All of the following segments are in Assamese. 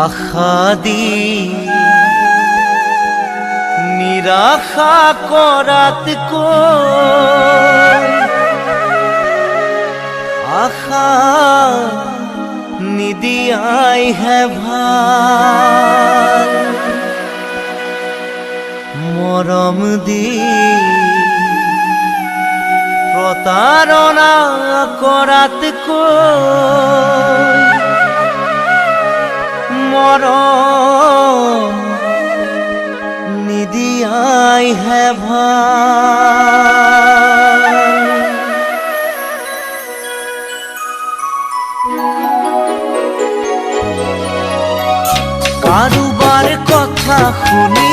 আশা দি নিৰাশা কৰাতকৈ আশা নিদিয়াইহে ভাল। মৰম দি প্ৰতাৰণা কৰাতকৈ মৰম নিদিয়াইহে ভাল। কাৰোবাৰ কথা শুনি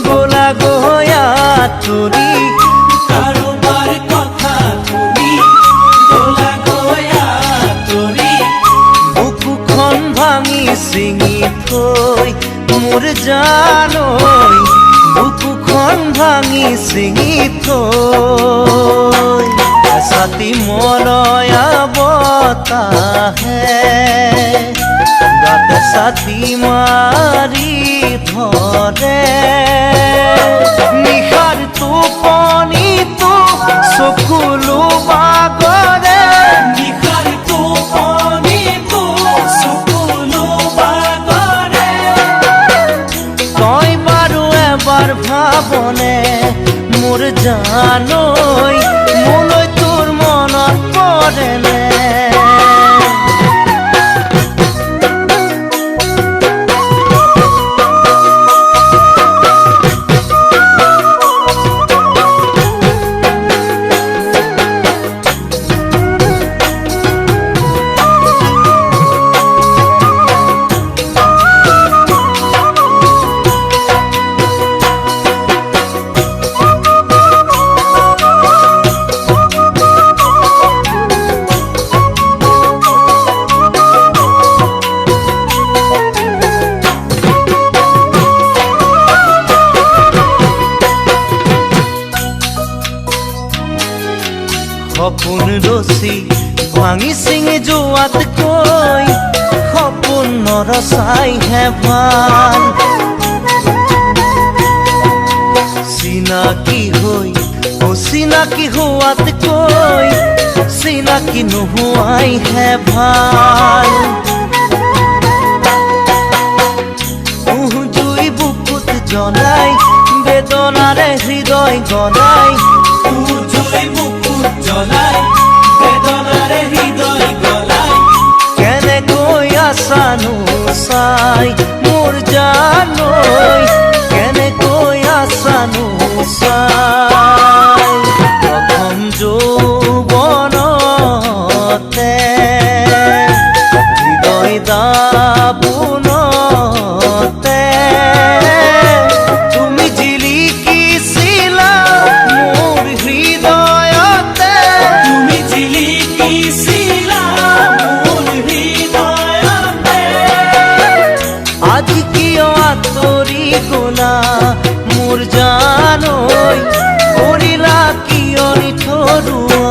গলা গয়া তুৰি, কাৰোবাৰ কথা শুনি গলা গয়া তুৰি, বুকুখন ভাঙি ছিঙি থৈ মোৰ জানৈ, বুকুখন ভাঙি ছিঙি থৈ এছাতি মলয়া বতাহে গাতে ছাতি মাৰি ধৰে। নিশাৰ টোপনিটো চকুলো বাগৰে, নিশাৰ টোপনিটো চকুলো বাগৰে। তই বাৰু এবাৰ ভাবনে মোৰ জানৈ, মোলৈ তোৰ মনত পৰেনে? সপোন ৰচি ভাঙি ছিঙি যোৱাতকৈ সপোন নৰচাইহে ভাল। চিনাকি হৈ অচিনাকি হোৱাতকৈ চিনাকি নোহোৱাইহে ভাল। জুই বুকুত জ্বলাই বেদনাৰে হৃদয় গলাই, জুই বুকুত জ্বলাই বেদনাৰে হৃদয় গলাই, কেনেকৈ আছানো চাই মোৰ জানৈ, কেনেকৈ আছানো চাই। প্ৰথম যৌৱনতে হৃদয় দাবোনতে তুমি জিলিকিছিলা মোৰ হৃদয়তে, তুমি জিলিকিছিলা মোৰ হৃদয়তে। আজি কিয় আঁতৰি গলা মোৰ জানৈ, কৰিলা কিয় নিথৰুৱা?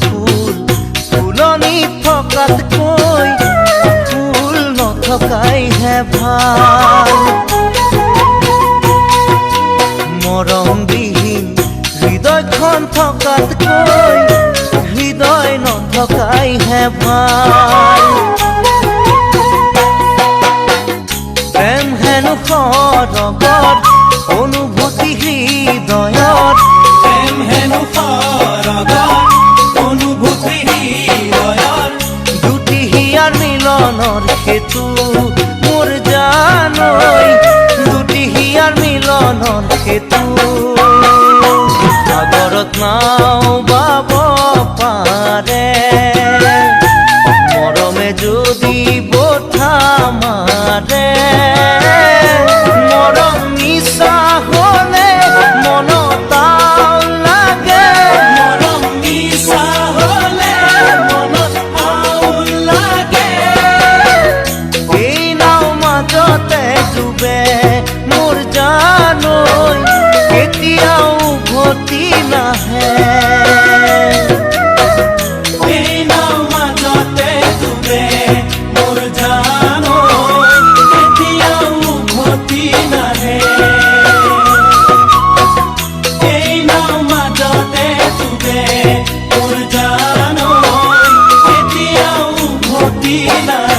ফুল ফুলনি থকাতকৈ ফুল নথকাইহে ভাল। মৰমবিহীন হৃদয়খন থকাতকৈ হৃদয় নথকাইহে ভাল। প্ৰেম হেনো সৰগত অনুভূতি হৃদয়ত, প্ৰেম হেনো নাও বাব পাৰে মৰমে যদি বঠা মাৰে মৰম মিছা হ'লে মনত লাগে মৰম মিছা হ'লে মনত আউল লাগে এই নাও মাজতে ডুবে মোৰ জানৈ কেতিয়াও উভতি নাহে এই নাও মাজতে ডুবে মোৰ জানৈ কেতিয়াও উভতি নাহে এই নাও মাজতে ডুবে মোৰ জানৈ কেতিয়াও উভতি নাহে